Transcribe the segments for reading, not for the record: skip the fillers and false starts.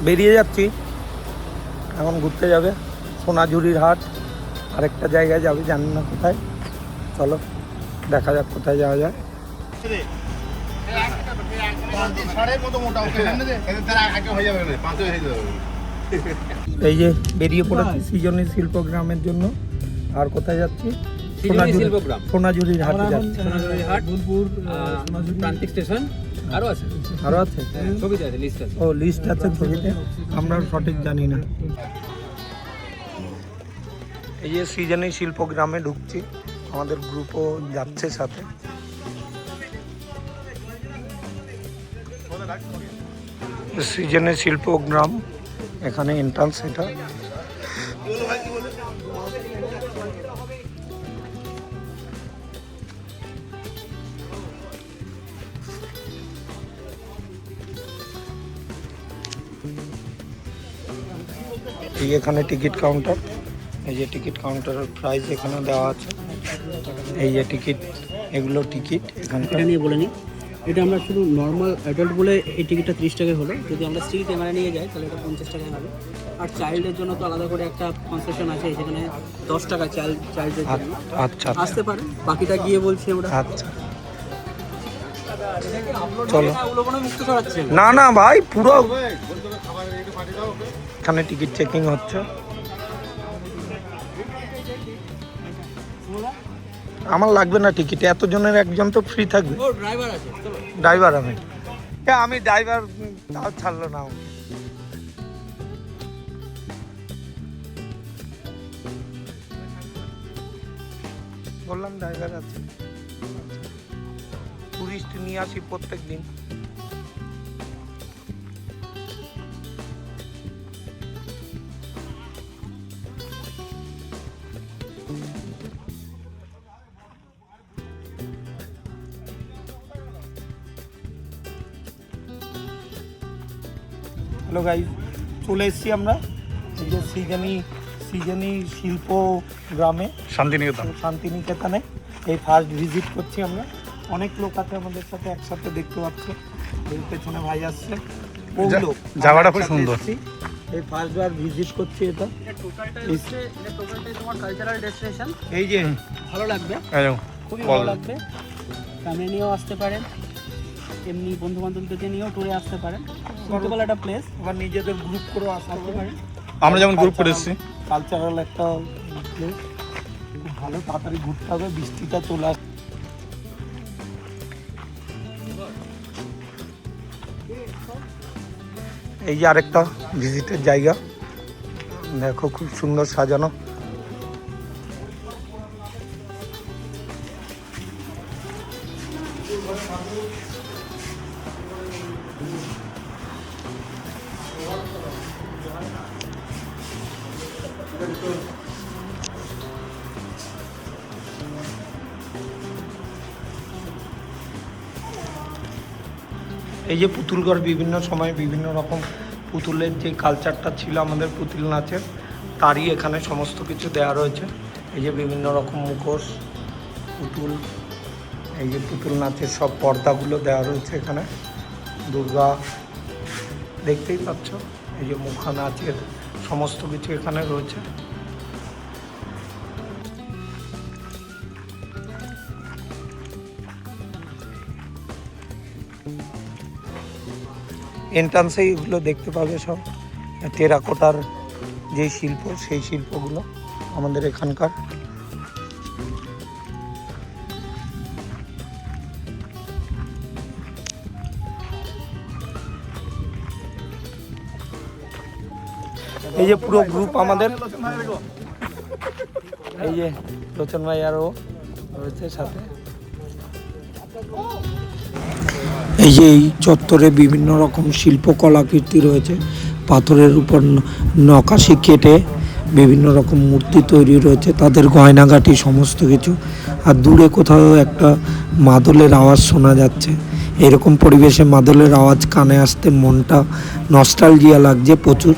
বেরিয়ে যাচ্ছি, এখন ঘুরতে যাবে সোনাঝুরির হাট, আরেকটা জায়গায় যাবে, জানি না কোথায়। চলো দেখা যাক কোথায় যাওয়া যায়। এই যে বেরিয়ে পড়েছি সৃজনী শিল্পগ্রামের জন্য। আর কোথায় যাচ্ছি? সোনাঝুরির হাটে যাচ্ছি। সোনাঝুরির হাট, বোলপুর, প্রান্তিক স্টেশন। আরো আছে ছবিতে আছে, লিস্ট আছে। ও লিস্ট আছে ছবিতে, আমরা সঠিক জানি না। এই যে সৃজনী শিল্পগ্রামে ঢুকছি, আমাদের গ্রুপও যাচ্ছে সাথে। সৃজনী শিল্পগ্রাম, এখানে এন্ট্রান্স এটা। এই এখানে টিকিট কাউন্টার, এই যে টিকিট কাউন্টারের প্রাইস এখানে দেওয়া আছে। এই যে টিকিট, এগুলো টিকিট এখানে। এটা নিয়ে বলে নিই, এটা আমরা শুধু নর্মাল অ্যাডাল্ট বলে এই টিকিটটা 30 টাকা হলো। যদি আমরা স্টিল ক্যামেরা নিয়ে যাই তাহলে এটা 50 টাকা হবে। আর চাইল্ডের জন্য তো আলাদা করে একটা কনসেশন আছে, যেখানে 10 টাকা চাইল্ডের জন্য। আচ্ছা আসতে পারে, বাকিটা গিয়ে বলছি আমরা। আচ্ছা চলো। মুক্ত করাচ্ছে না না ভাই, পুরো এখানে টিকিট চেকিং হচ্ছে। আমার লাগবে না টিকিট, এতজনের একজন তো ফ্রি থাকবে। ড্রাইভার আছে, ড্রাইভার আমি ড্রাইভার, তাও ছাড়লো না আমাকে। বললাম ড্রাইভার আছে, টুরিস্ট নিয়ে আসি প্রত্যেক দিন। হ্যালো গাইজ, চলে এসেছি আমরা এই যে সৃজনী শিল্প গ্রামে, শান্তিনিকেতনে। এই ফার্স্ট ভিজিট করছি আমরা। অনেক লোক আছে আমাদের সাথে একসাথে, দেখতে পাচ্ছি এর পেছনে ভাই আসছে। জায়গাটা খুব সুন্দর। এই ফার্স্ট বার ভিজিট করছি এটা। টোটালটাই তোমার কালচারাল ডেস্টিনেশন। এই যে ভালো লাগবে, খুবই ভালো লাগবে। ফ্যামিলি নিয়েও আসতে পারেন, এমনি বন্ধু বান্ধবদেরকে নিয়েও ট্যুরে আসতে পারেন। সুইটেবল একটা প্লেস। আবার নিজেদের গ্রুপ করেও আসতে পারেন। আমরা যেমন গ্রুপ করে এসেছি। কালচারাল একটা প্লেস, খুব ভালো। তাড়াতাড়ি ঘুরতে হবে, বৃষ্টিটা চলে আসছে। এই যে আরেকটা ভিজিটের জায়গা, দেখো খুব সুন্দর সাজানো। এই যে পুতুলঘর, বিভিন্ন সময় বিভিন্ন রকম পুতুলের যে কালচারটা ছিল আমাদের পুতুল নাচের, তারই এখানে সমস্ত কিছু দেওয়া রয়েছে। এই যে বিভিন্ন রকম মুখোশ, পুতুল, এই যে পুতুল নাচের সব পর্দাগুলো দেওয়া রয়েছে এখানে। দুর্গা দেখতেই পাচ্ছ, এই যে মুখা নাচের সমস্ত কিছু এখানে রয়েছে। এন্ট্রান্সে এগুলো দেখতে পাবে, সব টেরাকোটার যে শিল্প, সেই শিল্পগুলো আমাদের এখানকার। এই যে পুরো গ্রুপ আমাদের, এই যে লোচন ভাই আরও রয়েছে সাথে। এই যে এই চত্বরে বিভিন্ন রকম শিল্প কলাকৃতি রয়েছে, পাথরের উপর নকাশি কেটে বিভিন্ন রকম মূর্তি তৈরি রয়েছে, তাদের গয়নাগাটি সমস্ত কিছু। আর দূরে কোথাও একটা মাদলের আওয়াজ শোনা যাচ্ছে। এরকম পরিবেশে মাদলের আওয়াজ কানে আসতে মনটা নস্টালজিয়া লাগছে প্রচুর।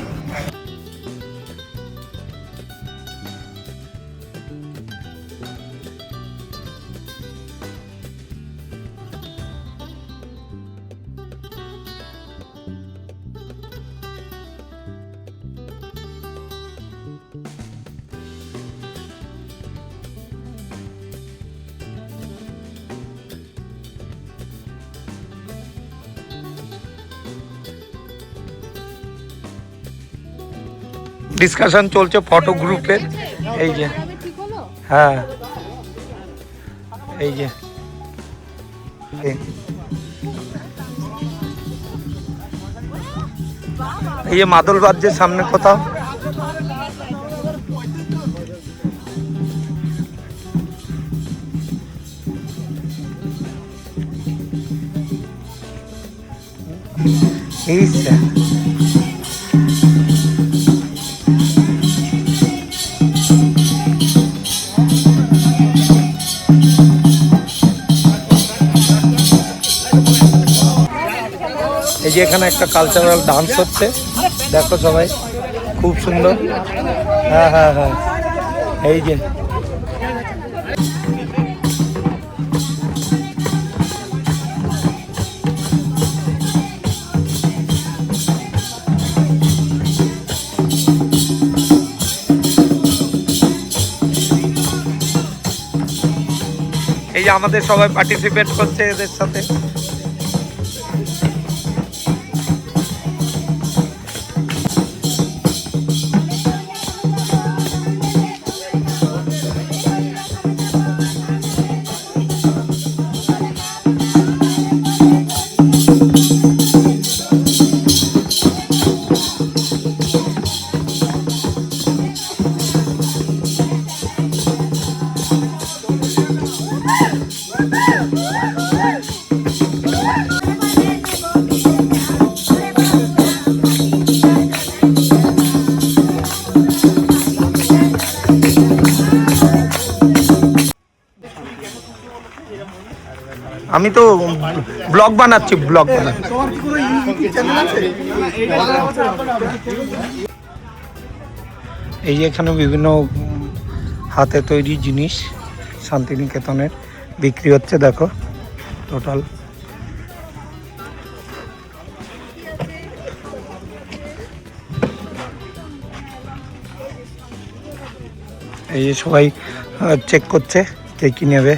ডিসকাশন চলছে ফটো গ্রুপের। এই যে হ্যাঁ, এই যে এই যে মাদল বাজছে সামনে কোথাও। এই যে এখানে একটা কালচারাল ডান্স হচ্ছে, দেখো সবাই, খুব সুন্দর। হ্যাঁ হ্যাঁ হ্যাঁ, এই যে এই যে আমাদের সবাই পার্টিসিপেট করছে এদের সাথে। আমি তো ব্লগ বানাচ্ছি, ব্লগ বানাচ্ছি। এই যে এখানে বিভিন্ন হাতে তৈরি জিনিস শান্তিনিকেতনের বিক্রি হচ্ছে, দেখো টোটাল। এই যে সবাই চেক করছে কে কি নেবে।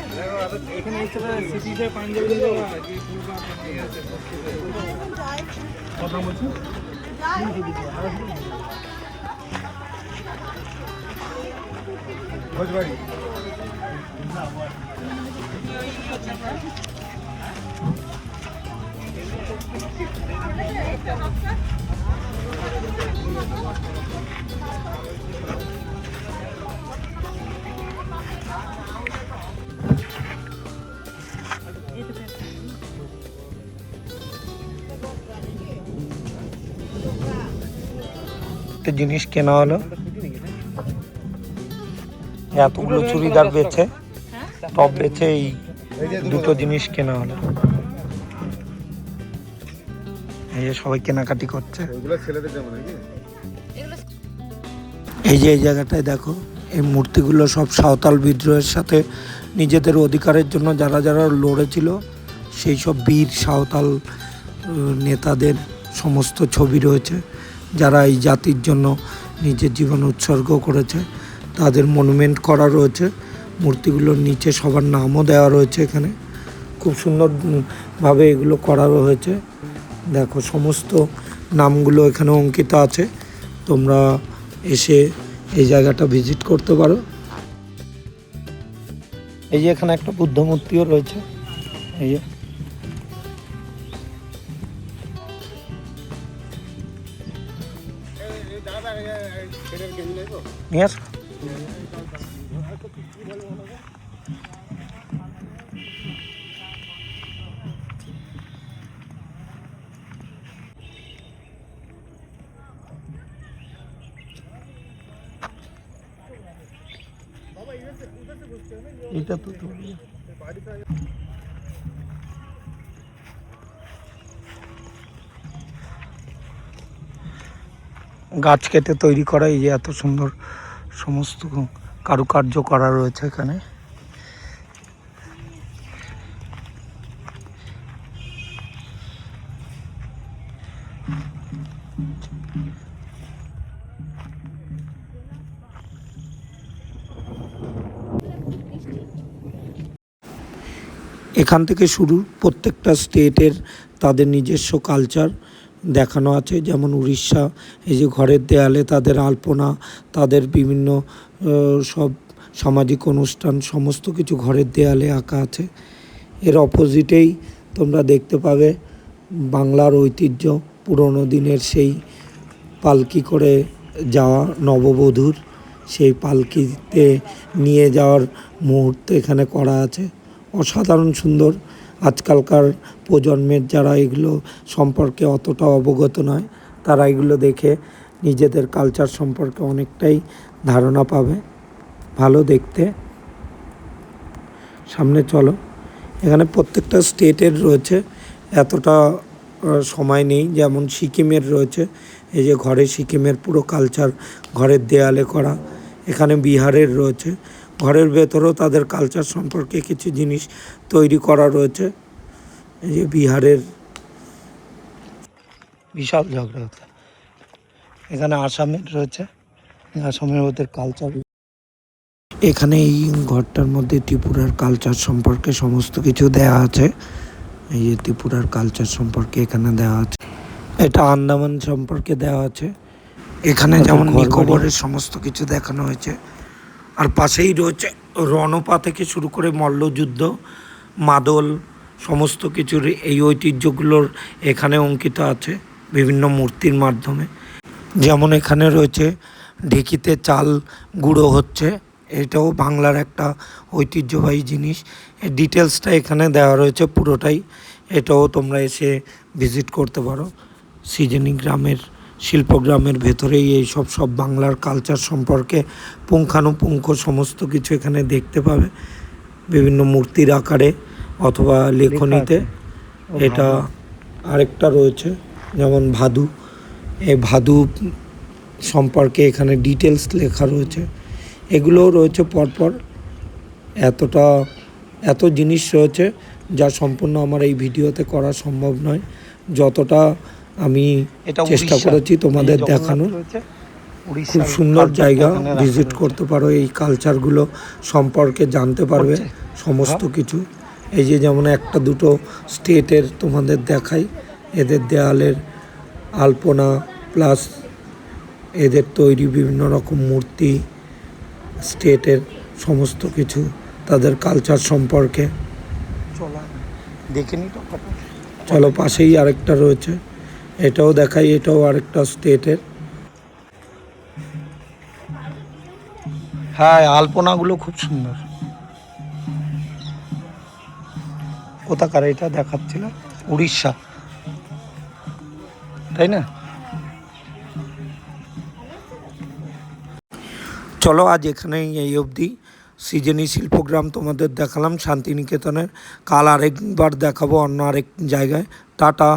জিনিস কেনা হলো, এতগুলো চুড়িদার বেচে, টপ বেচে, এই দুটো জিনিস কেনা হলো। এই যে সবাই কেনাকাটি করছে। এই যে এই জায়গাটায় দেখো, এই মূর্তিগুলো সব সাঁওতাল বিদ্রোহের সাথে নিজেদের অধিকারের জন্য যারা যারা লড়েছিল সেই সব বীর সাঁওতাল নেতাদের সমস্ত ছবি রয়েছে, যারা এই জাতির জন্য নিজের জীবন উৎসর্গ করেছে, তাদের মনুমেন্ট করা রয়েছে। মূর্তিগুলোর নিচে সবার নামও দেওয়া রয়েছে। এখানে খুব সুন্দরভাবে এগুলো করা হয়েছে, দেখো সমস্ত নামগুলো এখানে অঙ্কিত আছে। তোমরা এসে এই জায়গাটা ভিজিট করতে পারো। এই যে এখানে একটা বুদ্ধ মূর্তিও রয়েছে, এই যে নিয়ে আসো। এটা তো গাছ কেটে তৈরি করা, এই যে এত সুন্দর সমস্ত কারুকার্য করা রয়েছে এখানে। এখান থেকে শুরু, প্রত্যেকটা স্টেটের তাদের নিজস্ব কালচার দেখানো আছে, যেমন উড়িষ্যা, এই যে ঘরের দেয়ালে তাদের আলপনা, তাদের বিভিন্ন সব সামাজিক অনুষ্ঠান সমস্ত কিছু ঘরের দেয়ালে আঁকা আছে। এর অপোজিটেই তোমরা দেখতে পাবে বাংলার ঐতিহ্য, পুরনো দিনের সেই পালকি করে যাওয়া নববধূর, সেই পালকিতে নিয়ে যাওয়ার মুহূর্ত এখানে করা আছে। অসাধারণ সুন্দর। আজকালকার প্রজন্মের যারা এগুলো সম্পর্কে অতটা অবগত নয়, তারা এগুলো দেখে নিজেদের কালচার সম্পর্কে অনেকটাই ধারণা পাবে। ভালো দেখতে। সামনে চলো। এখানে প্রত্যেকটা স্টেটের রয়েছে, এতটা সময় নেই। যেমন সিকিমের রয়েছে, এই যে ঘরে সিকিমের পুরো কালচার ঘরের দেয়ালে করা। এখানে বিহারের রয়েছে, ঘরের ভেতরেও তাদের কালচার সম্পর্কে কিছু জিনিস তৈরি করা রয়েছে। এই যে বিহারের বিশাল ঝগড়া। এখানে আসামের রয়েছে, আসামের ওদের কালচার। এখানে এই ঘরটার মধ্যে ত্রিপুরার কালচার সম্পর্কে সমস্ত কিছু দেয়া আছে। এই যে ত্রিপুরার কালচার সম্পর্কে এখানে দেওয়া আছে। এটা আন্দামান সম্পর্কে দেওয়া আছে। এখানে যেমন নিকোবরের সমস্ত কিছু দেখানো হয়েছে। আর পাশেই রয়েছে রণপা থেকে শুরু করে মল্লযুদ্ধ, মাদল, সমস্ত কিছুর এই ঐতিহ্যগুলোর এখানে অঙ্কিত আছে বিভিন্ন মূর্তির মাধ্যমে। যেমন এখানে রয়েছে ঢেঁকিতে চাল গুঁড়ো হচ্ছে, এটাও বাংলার একটা ঐতিহ্যবাহী জিনিস। এর ডিটেলসটা এখানে দেওয়া রয়েছে পুরোটাই। এটাও তোমরা এসে ভিজিট করতে পারো। সৃজনী গ্রামের শিল্পগ্রামের ভেতরেই এই সব বাংলার কালচার সম্পর্কে পুঙ্খানুপুঙ্খ সমস্ত কিছু এখানে দেখতে পাবে, বিভিন্ন মূর্তির আকারে অথবা লেখনীতে। এটা আরেকটা রয়েছে যেমন ভাদু, এই ভাদু সম্পর্কে এখানে ডিটেলস লেখা রয়েছে। এগুলোও রয়েছে পরপর। এত জিনিস রয়েছে যা সম্পূর্ণ আমার এই ভিডিওতে করা সম্ভব নয়। যতটা আমি চেষ্টা করেছি তোমাদের দেখানোর। খুব সুন্দর জায়গা, ভিজিট করতে পারো, এই কালচারগুলো সম্পর্কে জানতে পারবে সমস্ত কিছু। এই যে যেমন একটা দুটো স্টেটের তোমাদের দেখাই, এদের দেয়ালের আলপনা প্লাস এদের তৈরি বিভিন্ন রকম মূর্তি, স্টেটের সমস্ত কিছু তাদের কালচার সম্পর্কে। দেখে নি তো, চলো পাশেই আরেকটা রয়েছে, এটাও দেখাই। এটাও আরেকটা স্টেটের। হ্যাঁ, আলপনাগুলো খুব সুন্দর। কোথাকার এটা দেখাচ্ছিল? উড়িষ্যা, তাই না? চলো আজ এখানেই এই অবধি। সৃজনী শিল্পগ্রাম তোমাদের দেখালাম শান্তিনিকেতনের। কাল আরেকবার দেখাবো অন্য আরেক জায়গায়। টাটা।